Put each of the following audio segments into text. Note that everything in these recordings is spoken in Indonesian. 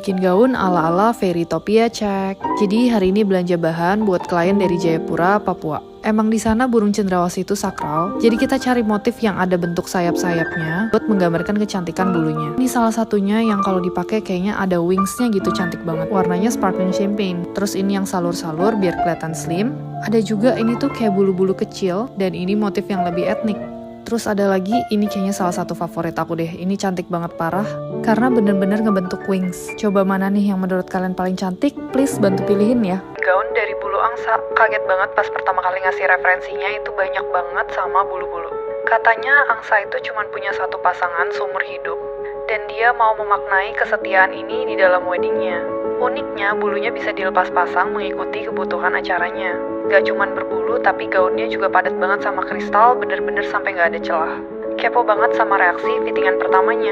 bikin gaun ala-ala Fairytopia check. Jadi hari ini belanja bahan buat klien dari Jayapura, Papua. Emang di sana burung cendrawasih itu sakral, jadi kita cari motif yang ada bentuk sayap-sayapnya buat menggambarkan kecantikan bulunya. Ini salah satunya yang kalau dipakai kayaknya ada wingsnya gitu, cantik banget. Warnanya sparkling champagne. Terus ini yang salur-salur biar kelihatan slim. Ada juga ini tuh kayak bulu-bulu kecil, dan ini motif yang lebih etnik. Terus ada lagi, ini kayaknya salah satu favorit aku deh. Ini cantik banget parah, karena bener-bener ngebentuk wings. Coba mana nih yang menurut kalian paling cantik? Please bantu pilihin ya. Gaun dari bulu angsa. Kaget banget pas pertama kali ngasih referensinya, itu banyak banget sama bulu-bulu. Katanya angsa itu cuma punya satu pasangan seumur hidup, dan dia mau memaknai kesetiaan ini di dalam weddingnya. Uniknya, bulunya bisa dilepas pasang mengikuti kebutuhan acaranya. Gak cuman berbulu, tapi gaunnya juga padat banget sama kristal, bener-bener sampai gak ada celah. Kepo banget sama reaksi fittingan pertamanya.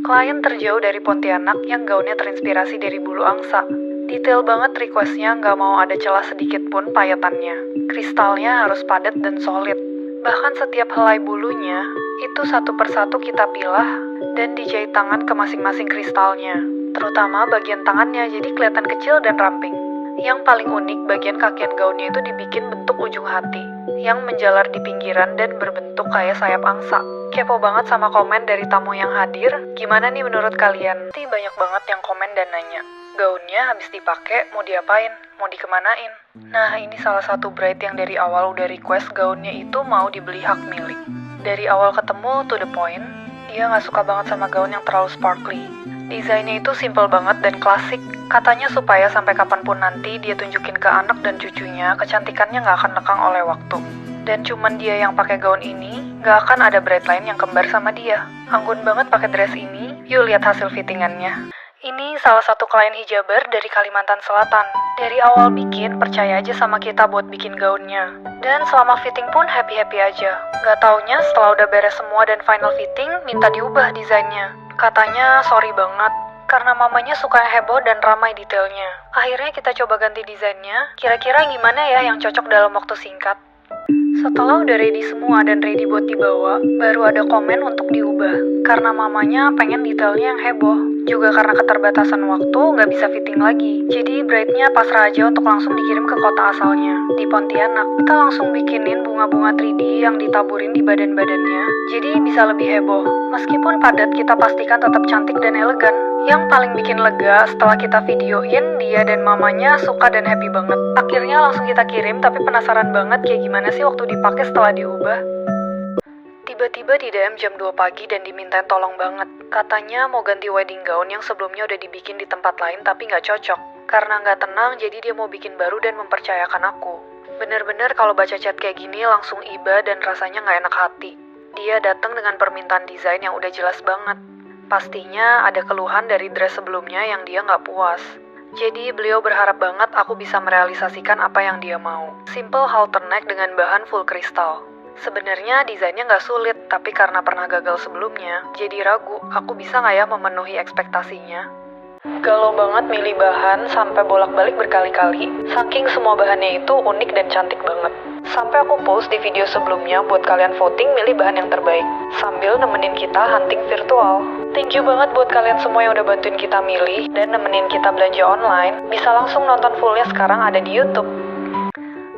Klien terjauh dari Pontianak yang gaunnya terinspirasi dari bulu angsa. Detail banget requestnya, gak mau ada celah sedikit pun payatannya. Kristalnya harus padat dan solid. Bahkan setiap helai bulunya, itu satu persatu kita pilah dan dijahit tangan ke masing-masing kristalnya. Terutama bagian tangannya, jadi kelihatan kecil dan ramping. Yang paling unik, bagian kakian gaunnya itu dibikin bentuk ujung hati, yang menjalar di pinggiran dan berbentuk kayak sayap angsa. Kepo banget sama komen dari tamu yang hadir. Gimana nih menurut kalian? Pasti banyak banget yang komen dan nanya, gaunnya habis dipakai mau diapain? Mau dikemanain? Nah, ini salah satu bride yang dari awal udah request gaunnya itu mau dibeli hak milik. Dari awal ketemu, to the point, dia gak suka banget sama gaun yang terlalu sparkly. Desainnya itu simple banget dan klasik. Katanya supaya sampai kapanpun nanti dia tunjukin ke anak dan cucunya, kecantikannya gak akan lekang oleh waktu. Dan cuman dia yang pakai gaun ini, gak akan ada bride lain yang kembar sama dia. Anggun banget pakai dress ini. Yuk lihat hasil fittingannya. Ini salah satu klien hijaber dari Kalimantan Selatan. Dari awal bikin, percaya aja sama kita buat bikin gaunnya. Dan selama fitting pun happy-happy aja. Gak taunya setelah udah beres semua dan final fitting, minta diubah desainnya. Katanya sorry banget, karena mamanya suka yang heboh dan ramai detailnya. Akhirnya kita coba ganti desainnya. Kira-kira gimana ya yang cocok dalam waktu singkat? Setelah udah ready semua dan ready buat dibawa, baru ada komen untuk diubah. Karena mamanya pengen detailnya yang heboh. Juga karena keterbatasan waktu, nggak bisa fitting lagi. Jadi bride-nya pasrah aja untuk langsung dikirim ke kota asalnya, di Pontianak. Kita langsung bikinin bunga-bunga 3D yang ditaburin di badan-badannya, jadi bisa lebih heboh. Meskipun padat, kita pastikan tetap cantik dan elegan. Yang paling bikin lega, setelah kita videoin, dia dan mamanya suka dan happy banget. Akhirnya langsung kita kirim, tapi penasaran banget kayak gimana sih waktu dipakai setelah diubah. Tiba-tiba di DM jam 2 pagi dan dimintain tolong banget. Katanya mau ganti wedding gown yang sebelumnya udah dibikin di tempat lain tapi nggak cocok. Karena nggak tenang, jadi dia mau bikin baru dan mempercayakan aku. Bener-bener kalau baca chat kayak gini langsung iba dan rasanya nggak enak hati. Dia datang dengan permintaan desain yang udah jelas banget. Pastinya ada keluhan dari dress sebelumnya yang dia nggak puas. Jadi beliau berharap banget aku bisa merealisasikan apa yang dia mau. Simple halter neck dengan bahan full kristal. Sebenarnya desainnya nggak sulit, tapi karena pernah gagal sebelumnya, jadi ragu aku bisa nggak ya memenuhi ekspektasinya. Galau banget milih bahan sampai bolak-balik berkali-kali, saking semua bahannya itu unik dan cantik banget. Sampai aku post di video sebelumnya buat kalian voting milih bahan yang terbaik, sambil nemenin kita hunting virtual. Thank you banget buat kalian semua yang udah bantuin kita milih dan nemenin kita belanja online. Bisa langsung nonton fullnya sekarang ada di YouTube.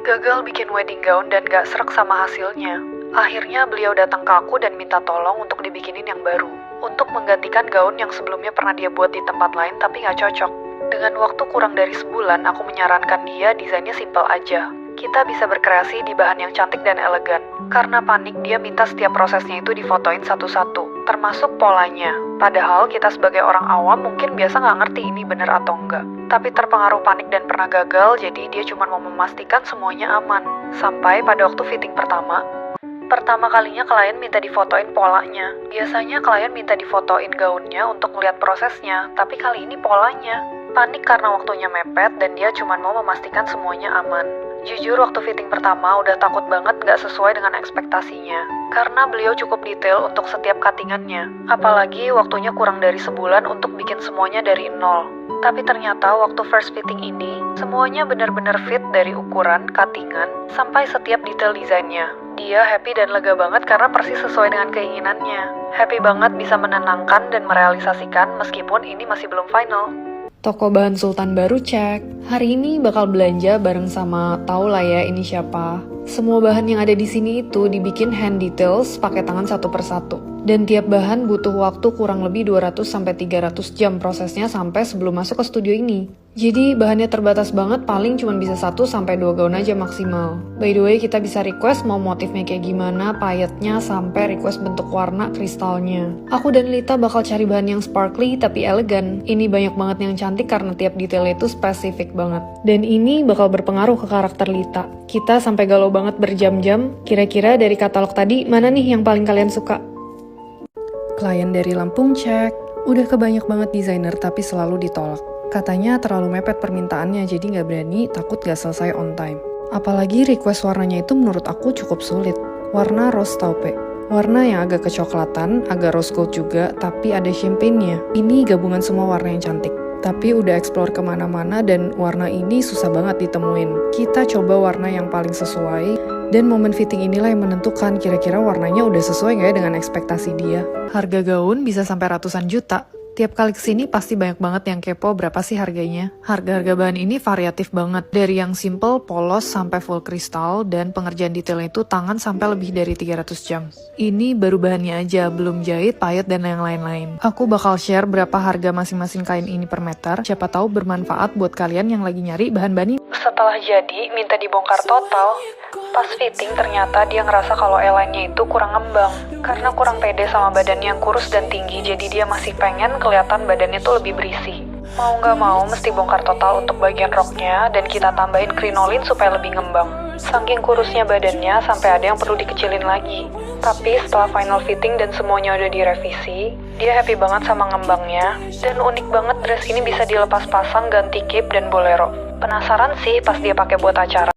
Gagal bikin wedding gown dan gak srek sama hasilnya. Akhirnya beliau datang ke aku dan minta tolong untuk dibikinin yang baru. Untuk menggantikan gaun yang sebelumnya pernah dia buat di tempat lain tapi gak cocok. Dengan waktu kurang dari sebulan, aku menyarankan dia desainnya simple aja. Kita bisa berkreasi di bahan yang cantik dan elegan. Karena panik, dia minta setiap prosesnya itu difotoin satu-satu, termasuk polanya. Padahal kita sebagai orang awam mungkin biasa nggak ngerti ini bener atau enggak. Tapi terpengaruh panik dan pernah gagal, jadi dia cuma mau memastikan semuanya aman. Sampai pada waktu fitting pertama kalinya klien minta difotoin polanya. Biasanya klien minta difotoin gaunnya untuk melihat prosesnya, tapi kali ini polanya. Panik karena waktunya mepet dan dia cuma mau memastikan semuanya aman. Jujur waktu fitting pertama udah takut banget gak sesuai dengan ekspektasinya. Karena beliau cukup detail untuk setiap cuttingannya. Apalagi waktunya kurang dari sebulan untuk bikin semuanya dari nol. Tapi ternyata waktu first fitting ini, semuanya benar-benar fit dari ukuran, cuttingan, sampai setiap detail desainnya. Dia happy dan lega banget karena persis sesuai dengan keinginannya. Happy banget bisa menenangkan dan merealisasikan meskipun ini masih belum final. Toko bahan Sultan baru cek. Hari ini bakal belanja bareng sama tau lah ya ini siapa. Semua bahan yang ada di sini itu dibikin hand details pakai tangan satu persatu. Dan tiap bahan butuh waktu kurang lebih 200-300 jam prosesnya sampai sebelum masuk ke studio ini. Jadi bahannya terbatas banget, paling cuma bisa 1-2 gaun aja maksimal. By the way, kita bisa request mau motifnya kayak gimana, payetnya, sampai request bentuk warna kristalnya. Aku dan Lita bakal cari bahan yang sparkly tapi elegan. Ini banyak banget yang cantik karena tiap detailnya itu spesifik banget. Dan ini bakal berpengaruh ke karakter Lita. Kita sampai galau banget berjam-jam. Kira-kira dari katalog tadi, mana nih yang paling kalian suka? Klien dari Lampung cek. Udah kebanyak banget desainer tapi selalu ditolak. Katanya terlalu mepet permintaannya jadi nggak berani, takut nggak selesai on time. Apalagi request warnanya itu menurut aku cukup sulit. Warna rose taupe. Warna yang agak kecoklatan, agak rose gold juga, tapi ada champagne-nya. Ini gabungan semua warna yang cantik. Tapi udah explore kemana-mana dan warna ini susah banget ditemuin. Kita coba warna yang paling sesuai, dan momen fitting inilah yang menentukan kira-kira warnanya udah sesuai nggak ya dengan ekspektasi dia. Harga gaun bisa sampai ratusan juta. Tiap kali kesini pasti banyak banget yang kepo berapa sih harganya. Harga-harga bahan ini variatif banget. Dari yang simple, polos, sampai full kristal, dan pengerjaan detailnya itu tangan sampai lebih dari 300 jam. Ini baru bahannya aja, belum jahit, payet, dan yang lain-lain. Aku bakal share berapa harga masing-masing kain ini per meter, siapa tahu bermanfaat buat kalian yang lagi nyari bahan-bahan ini. Setelah jadi, minta dibongkar total. Pas fitting ternyata dia ngerasa kalau align-nya itu kurang ngembang. Karena kurang pede sama badannya yang kurus dan tinggi, jadi dia masih pengen kelihatan badannya tuh lebih berisi. Mau nggak mau mesti bongkar total untuk bagian roknya dan kita tambahin krinolin supaya lebih ngembang. Saking kurusnya badannya sampai ada yang perlu dikecilin lagi. Tapi setelah final fitting dan semuanya udah direvisi, dia happy banget sama ngembangnya. Dan unik banget dress ini bisa dilepas pasang, ganti cape dan bolero. Penasaran sih pas dia pakai buat acara.